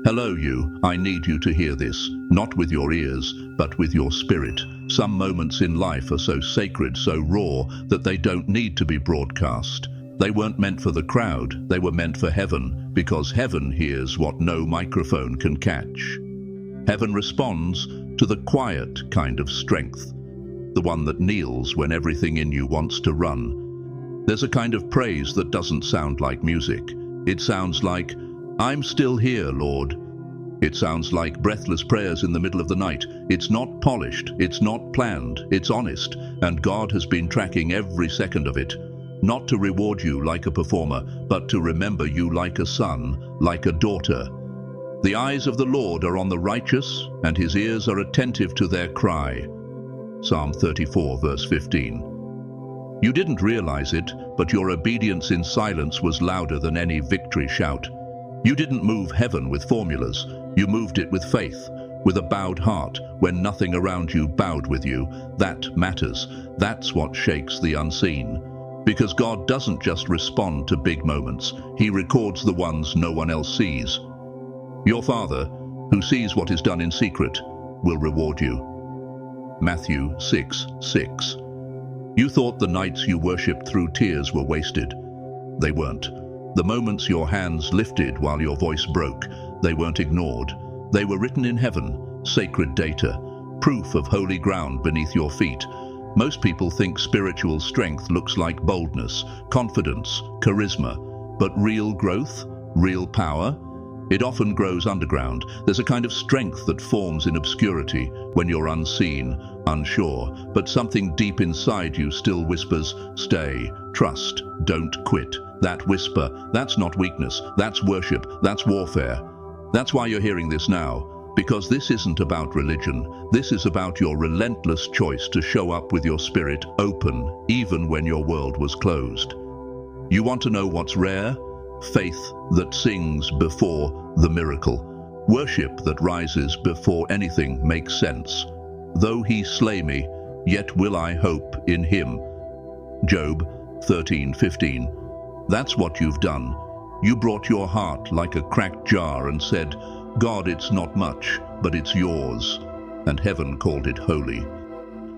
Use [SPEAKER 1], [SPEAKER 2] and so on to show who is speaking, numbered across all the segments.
[SPEAKER 1] Hello you, I need you to hear this, not with your ears, but with your spirit. Some moments in life are so sacred, so raw, that they don't need to be broadcast. They weren't meant for the crowd, they were meant for heaven, because heaven hears what no microphone can catch. Heaven responds to the quiet kind of strength, the one that kneels when everything in you wants to run. There's a kind of praise that doesn't sound like music. It sounds like, "I'm still here, Lord." It sounds like breathless prayers in the middle of the night. It's not polished, it's not planned, it's honest, and God has been tracking every second of it. Not to reward you like a performer, but to remember you like a son, like a daughter. The eyes of the Lord are on the righteous, and his ears are attentive to their cry. Psalm 34, verse 15. You didn't realize it, but your obedience in silence was louder than any victory shout. You didn't move heaven with formulas. You moved it with faith, with a bowed heart, when nothing around you bowed with you. That matters. That's what shakes the unseen. Because God doesn't just respond to big moments. He records the ones no one else sees. Your Father, who sees what is done in secret, will reward you. Matthew 6:6. You thought the nights you worshipped through tears were wasted. They weren't. The moments your hands lifted while your voice broke, they weren't ignored. They were written in heaven, sacred data, proof of holy ground beneath your feet. Most people think spiritual strength looks like boldness, confidence, charisma, but real growth, real power, it often grows underground. There's a kind of strength that forms in obscurity when you're unseen, unsure, but something deep inside you still whispers, stay, trust, don't quit. That whisper, that's not weakness, that's worship, that's warfare. That's why you're hearing this now, because this isn't about religion. This is about your relentless choice to show up with your spirit open, even when your world was closed. You want to know what's rare? Faith that sings before the miracle. Worship that rises before anything makes sense. Though he slay me, yet will I hope in him. Job 13:15. That's what you've done. You brought your heart like a cracked jar and said, God, it's not much, but it's yours. And heaven called it holy.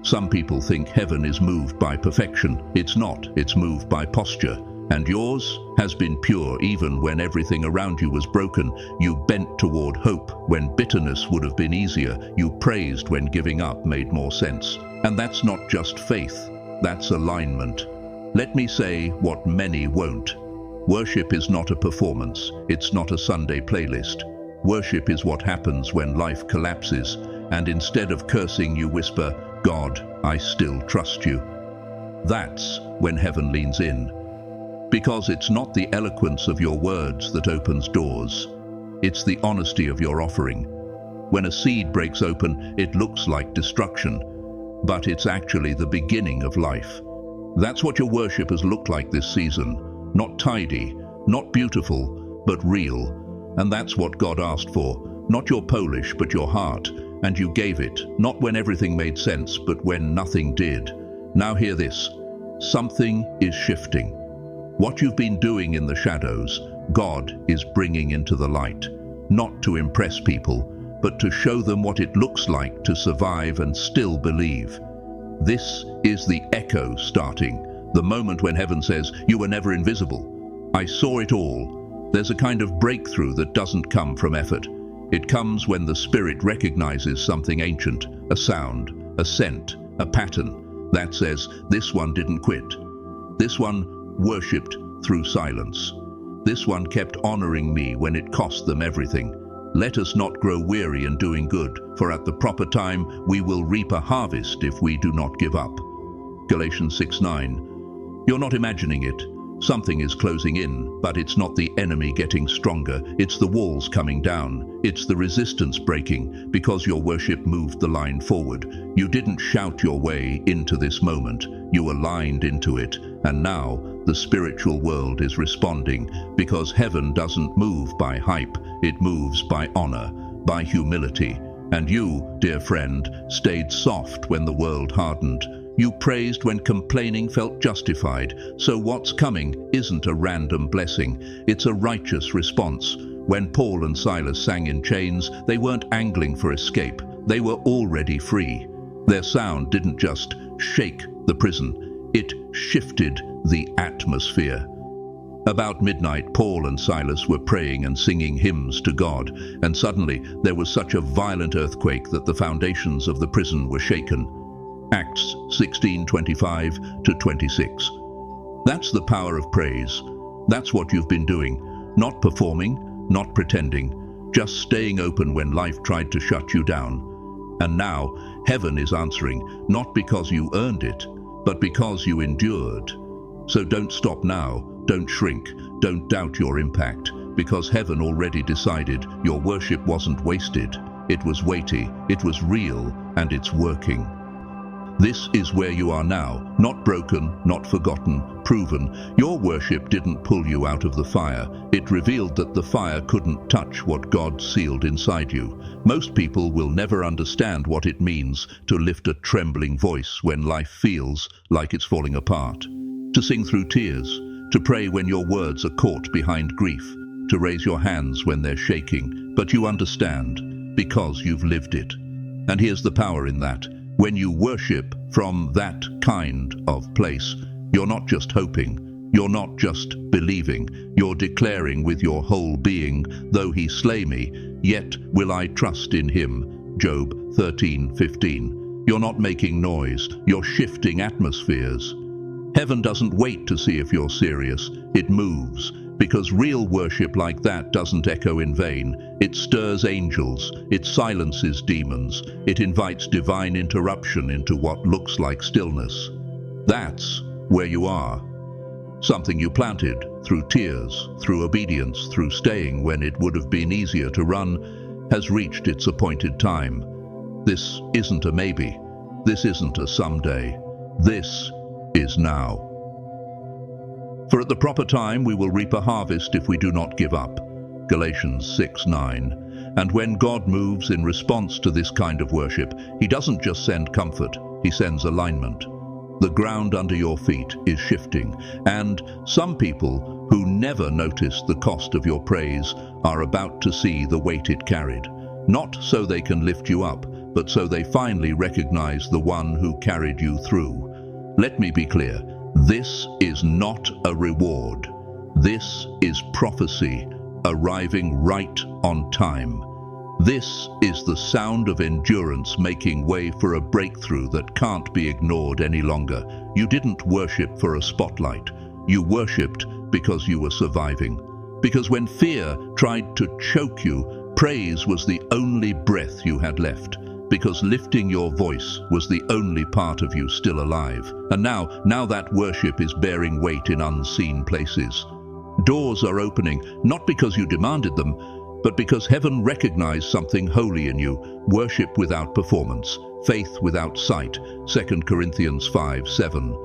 [SPEAKER 1] Some people think heaven is moved by perfection. It's not, it's moved by posture. And yours has been pure even when everything around you was broken. You bent toward hope when bitterness would have been easier. You praised when giving up made more sense. And that's not just faith, that's alignment. Let me say what many won't. Worship is not a performance. It's not a Sunday playlist. Worship is what happens when life collapses, and instead of cursing, you whisper, God, I still trust you. That's when heaven leans in. Because it's not the eloquence of your words that opens doors. It's the honesty of your offering. When a seed breaks open, it looks like destruction, but it's actually the beginning of life. That's what your worship has looked like this season. Not tidy, not beautiful, but real. And that's what God asked for. Not your polish, but your heart. And you gave it, not when everything made sense, but when nothing did. Now hear this. Something is shifting. What you've been doing in the shadows, God is bringing into the light. Not to impress people, but to show them what it looks like to survive and still believe. This is the echo starting. The moment when heaven says, you were never invisible. I saw it all. There's a kind of breakthrough that doesn't come from effort. It comes when the Spirit recognizes something ancient, a sound, a scent, a pattern that says, this one didn't quit. This one worshipped through silence. This one kept honoring me when it cost them everything. Let us not grow weary in doing good, for at the proper time we will reap a harvest if we do not give up. Galatians 6:9. You're not imagining it. Something is closing in, but it's not the enemy getting stronger. It's the walls coming down. It's the resistance breaking, because your worship moved the line forward. You didn't shout your way into this moment. You aligned into it. And now the spiritual world is responding, because heaven doesn't move by hype. It moves by honor, by humility. And you, dear friend, stayed soft when the world hardened. You praised when complaining felt justified. So what's coming isn't a random blessing. It's a righteous response. When Paul and Silas sang in chains, they weren't angling for escape. They were already free. Their sound didn't just shake the prison, it shifted the atmosphere. About midnight, Paul and Silas were praying and singing hymns to God, and suddenly there was such a violent earthquake that the foundations of the prison were shaken. Acts 16:25-26. That's the power of praise. That's what you've been doing. Not performing, not pretending, just staying open when life tried to shut you down. And now, heaven is answering, not because you earned it, but because you endured. So don't stop now, don't shrink, don't doubt your impact, because heaven already decided your worship wasn't wasted. It was weighty, it was real, and it's working. This is where you are now, not broken, not forgotten, proven. Your worship didn't pull you out of the fire. It revealed that the fire couldn't touch what God sealed inside you. Most people will never understand what it means to lift a trembling voice when life feels like it's falling apart. To sing through tears, to pray when your words are caught behind grief, to raise your hands when they're shaking. But you understand, because you've lived it. And here's the power in that. When you worship from that kind of place, you're not just hoping, you're not just believing, you're declaring with your whole being, though he slay me, yet will I trust in him. Job 13:15. You're not making noise, you're shifting atmospheres. Heaven doesn't wait to see if you're serious, it moves. Because real worship like that doesn't echo in vain. It stirs angels, it silences demons, it invites divine interruption into what looks like stillness. That's where you are. Something you planted through tears, through obedience, through staying when it would have been easier to run, has reached its appointed time. This isn't a maybe. This isn't a someday. This is now. For at the proper time we will reap a harvest if we do not give up. Galatians 6:9. And when God moves in response to this kind of worship, he doesn't just send comfort, he sends alignment. The ground under your feet is shifting, and some people who never noticed the cost of your praise are about to see the weight it carried. Not so they can lift you up, but so they finally recognize the one who carried you through. Let me be clear. This is not a reward. This is prophecy, arriving right on time. This is the sound of endurance making way for a breakthrough that can't be ignored any longer. You didn't worship for a spotlight. You worshipped because you were surviving. Because when fear tried to choke you, praise was the only breath you had left. Because lifting your voice was the only part of you still alive. And now that worship is bearing weight in unseen places. Doors are opening, not because you demanded them, but because heaven recognized something holy in you. Worship without performance, faith without sight, 2 Corinthians 5:7.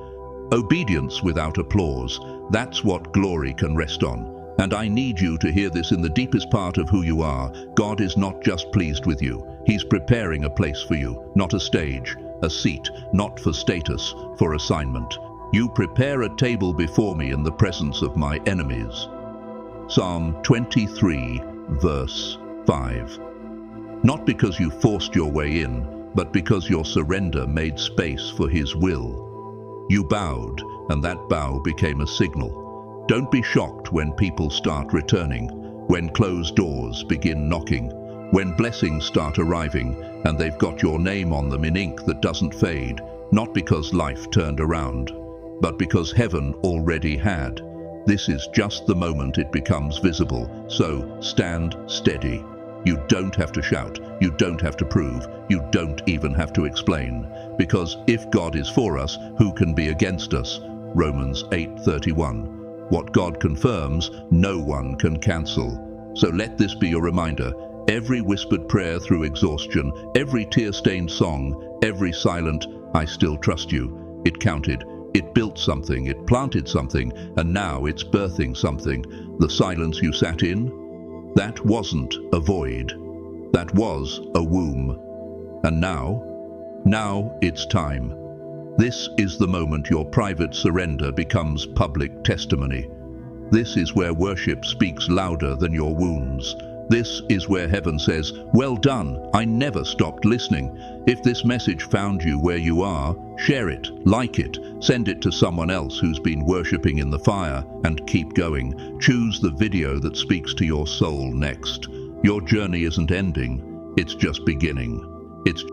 [SPEAKER 1] Obedience without applause, that's what glory can rest on. And I need you to hear this in the deepest part of who you are. God is not just pleased with you. He's preparing a place for you, not a stage, a seat, not for status, for assignment. You prepare a table before me in the presence of my enemies. Psalm 23, verse 5. Not because you forced your way in, but because your surrender made space for his will. You bowed, and that bow became a signal. Don't be shocked when people start returning, when closed doors begin knocking, when blessings start arriving and they've got your name on them in ink that doesn't fade, not because life turned around, but because heaven already had. This is just the moment it becomes visible, so stand steady. You don't have to shout, you don't have to prove, you don't even have to explain, because if God is for us, who can be against us? Romans 8:31. What God confirms, no one can cancel. So let this be your reminder. Every whispered prayer through exhaustion, every tear-stained song, every silent, I still trust you, it counted. It built something, it planted something, and now it's birthing something. The silence you sat in, that wasn't a void. That was a womb. And now it's time. This is the moment your private surrender becomes public testimony. This is where worship speaks louder than your wounds. This is where heaven says, "Well done, I never stopped listening." If this message found you where you are, share it, like it, send it to someone else who's been worshipping in the fire, and keep going. Choose the video that speaks to your soul next. Your journey isn't ending, it's just beginning. It's